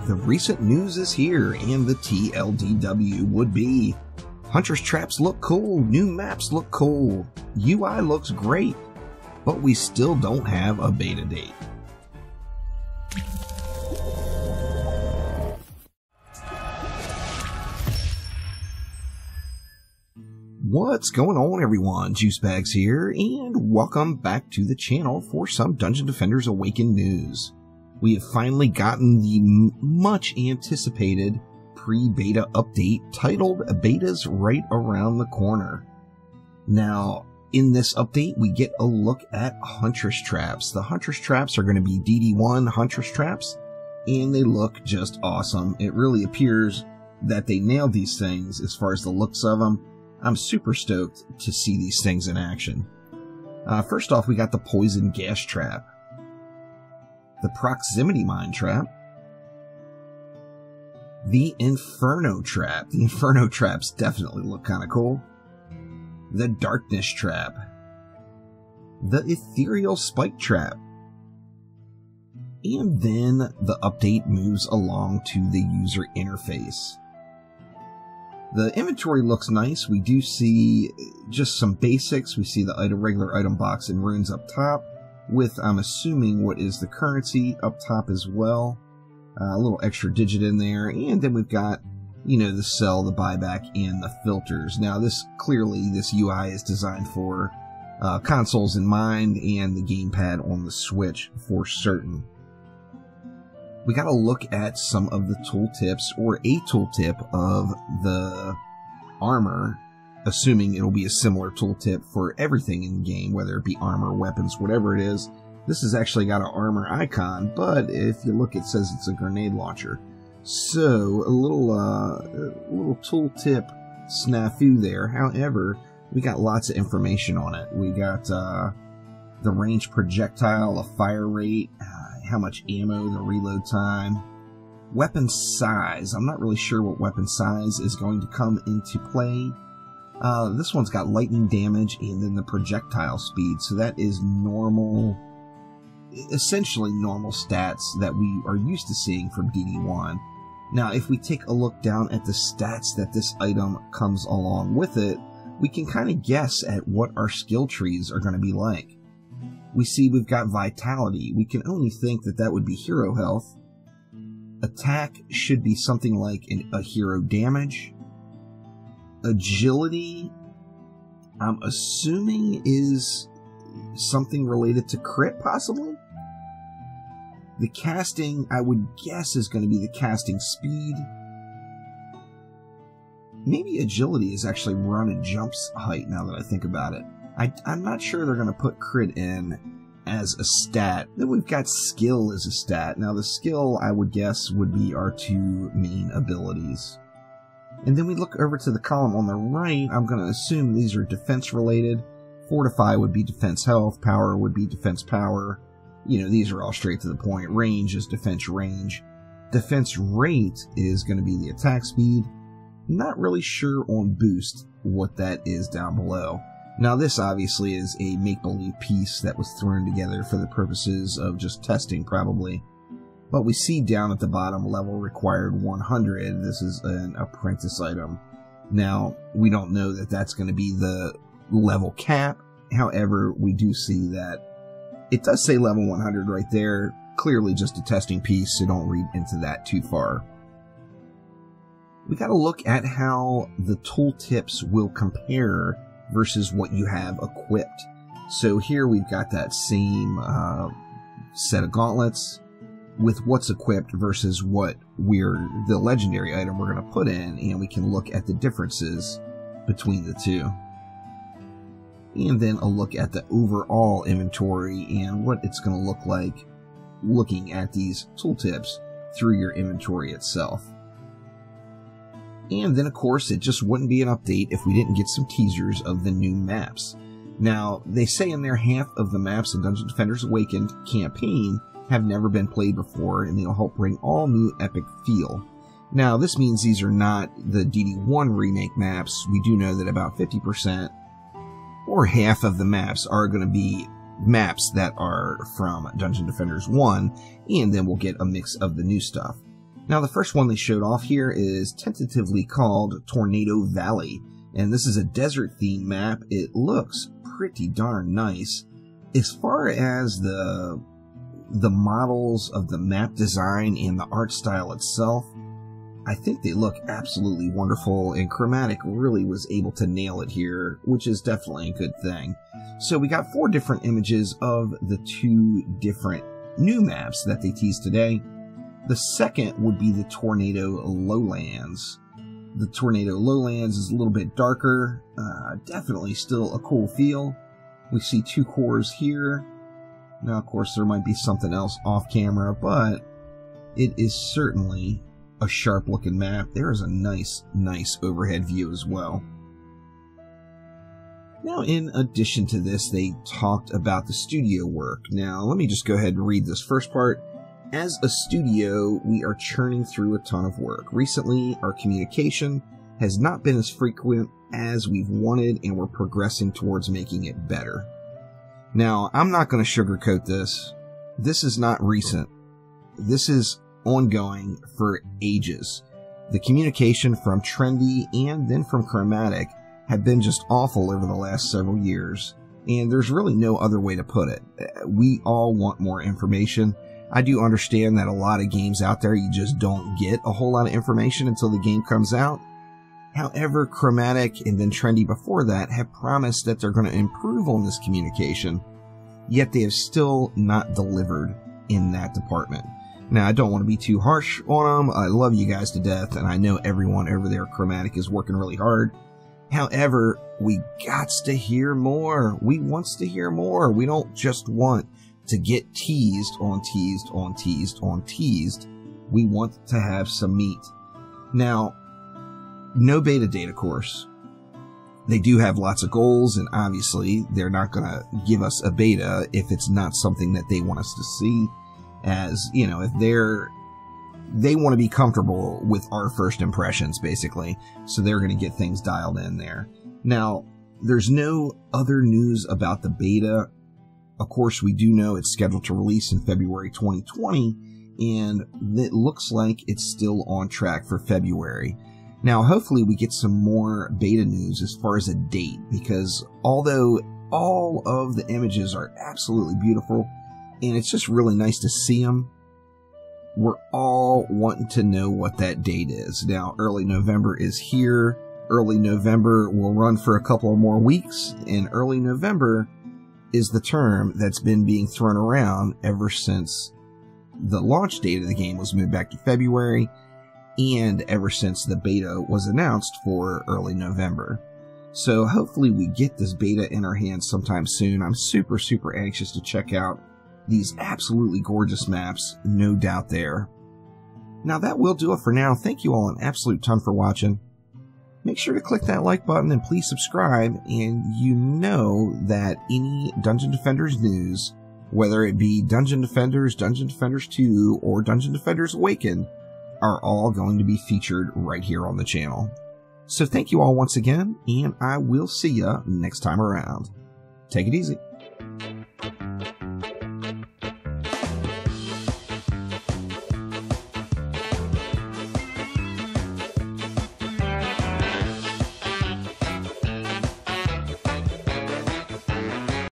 The recent news is here, and the TLDW would be: Hunter's Traps look cool, new maps look cool, UI looks great, but we still don't have a beta date. What's going on, everyone? Juicebags here, and welcome back to the channel for some Dungeon Defenders Awakened news. We have finally gotten the much anticipated pre-beta update titled Beta's Right Around the Corner. Now, in this update, we get a look at Hunter's Traps. The Hunter's Traps are going to be DD1 Hunter's Traps, and they look just awesome. It really appears that they nailed these things as far as the looks of them. I'm super stoked to see these things in action. First off, we got the Poison Gas Trap, the Proximity Mine Trap, the Inferno Trap. The Inferno Traps definitely look kind of cool. The Darkness Trap, the Ethereal Spike Trap, and then the update moves along to the user interface. The inventory looks nice. We do see just some basics. We see the regular item box and runes up top, with, I'm assuming, what is the currency up top as well. A little extra digit in there. And then we've got, you know, the sell, the buyback, and the filters. Now, this UI is designed for consoles in mind and the gamepad on the Switch for certain. We got to look at some of the tooltips, or a tooltip of the armor, assuming it'll be a similar tooltip for everything in the game, whether it be armor, weapons, whatever it is. This has actually got an armor icon, but if you look, it says it's a grenade launcher. So, a little tooltip snafu there. However, we got lots of information on it. We got the range projectile, a fire rate, how much ammo, the reload time, weapon size. I'm not really sure what weapon size is going to come into play. This one's got lightning damage and then the projectile speed, so that is normal, essentially normal stats that we are used to seeing from DD1. Now, if we take a look down at the stats that this item comes along with it, we can kind of guess at what our skill trees are going to be like. We see we've got Vitality. We can only think that that would be hero health. Attack should be something like a hero damage. Agility, I'm assuming, is something related to crit, possibly? The casting, I would guess, is going to be the casting speed. Maybe agility is actually run and jumps height, now that I think about it. I'm not sure they're going to put crit in as a stat. Then we've got skill as a stat. Now the skill, I would guess, would be our two main abilities. And then we look over to the column on the right. I'm going to assume these are defense related. Fortify would be defense health. Power would be defense power. You know, these are all straight to the point. Range is defense range. Defense rate is going to be the attack speed. Not really sure on boost what that is down below. Now, this obviously is a make-believe piece that was thrown together for the purposes of just testing, probably. But we see down at the bottom, level required 100. This is an apprentice item. Now, we don't know that that's going to be the level cap. However, we do see that it does say level 100 right there. Clearly just a testing piece, so don't read into that too far. We got to look at how the tooltips will compare versus what you have equipped. So here we've got that same set of gauntlets with what's equipped versus what the legendary item we're going to put in, and we can look at the differences between the two. And then a look at the overall inventory and what it's going to look like looking at these tooltips through your inventory itself. And then, of course, it just wouldn't be an update if we didn't get some teasers of the new maps. Now, they say in there half of the maps in Dungeon Defenders Awakened campaign have never been played before, and they'll help bring all new epic feel. Now, this means these are not the DD1 remake maps. We do know that about 50% or half of the maps are going to be maps that are from Dungeon Defenders 1, and then we'll get a mix of the new stuff. Now, the first one they showed off here is tentatively called Tornado Valley, and this is a desert theme map. It looks pretty darn nice. As far as the models of the map design and the art style itself, I think they look absolutely wonderful, and Chromatic really was able to nail it here, which is definitely a good thing. So we got 4 different images of the 2 different new maps that they teased today. The second would be the Tornado Lowlands. The Tornado Lowlands is a little bit darker, definitely still a cool feel. We see 2 cores here. Now, of course, there might be something else off camera, but it is certainly a sharp looking map. There is a nice overhead view as well. Now, in addition to this, they talked about the studio work. Now, let me just go ahead and read this first part. As a studio, we are churning through a ton of work. Recently, our communication has not been as frequent as we've wanted, and we're progressing towards making it better. Now, I'm not going to sugarcoat this. This is not recent. This is ongoing for ages. The communication from Trendy and then from Chromatic have been just awful over the last several years, and there's really no other way to put it. We all want more information. I do understand that a lot of games out there, you just don't get a whole lot of information until the game comes out. However, Chromatic and then Trendy before that have promised that they're going to improve on this communication, yet they have still not delivered in that department. Now, I don't want to be too harsh on them. I love you guys to death, and I know everyone over there at Chromatic is working really hard. However, we gots to hear more. We wants to hear more. We don't just want to get teased on teased on teased on teased. We want to have some meat. Now, no beta date, of course. They do have lots of goals, and obviously they're not going to give us a beta if it's not something that they want us to see. As, you know, if they want to be comfortable with our first impressions, basically. So they're going to get things dialed in there. Now, there's no other news about the beta. Of course, we do know it's scheduled to release in February 2020, and it looks like it's still on track for February. Now, hopefully we get some more beta news as far as a date, because although all of the images are absolutely beautiful, and it's just really nice to see them, we're all wanting to know what that date is. Now, early November is here. Early November will run for a couple of more weeks, and early November is the term that's been being thrown around ever since the launch date of the game was moved back to February, and ever since the beta was announced for early November. So hopefully we get this beta in our hands sometime soon. I'm super anxious to check out these absolutely gorgeous maps, no doubt there. Now that will do it for now. Thank you all an absolute ton for watching. Make sure to click that like button and please subscribe, and you know that any Dungeon Defenders news, whether it be Dungeon Defenders 2, or Dungeon Defenders Awakened, are all going to be featured right here on the channel. So thank you all once again, and I will see ya next time around. Take it easy.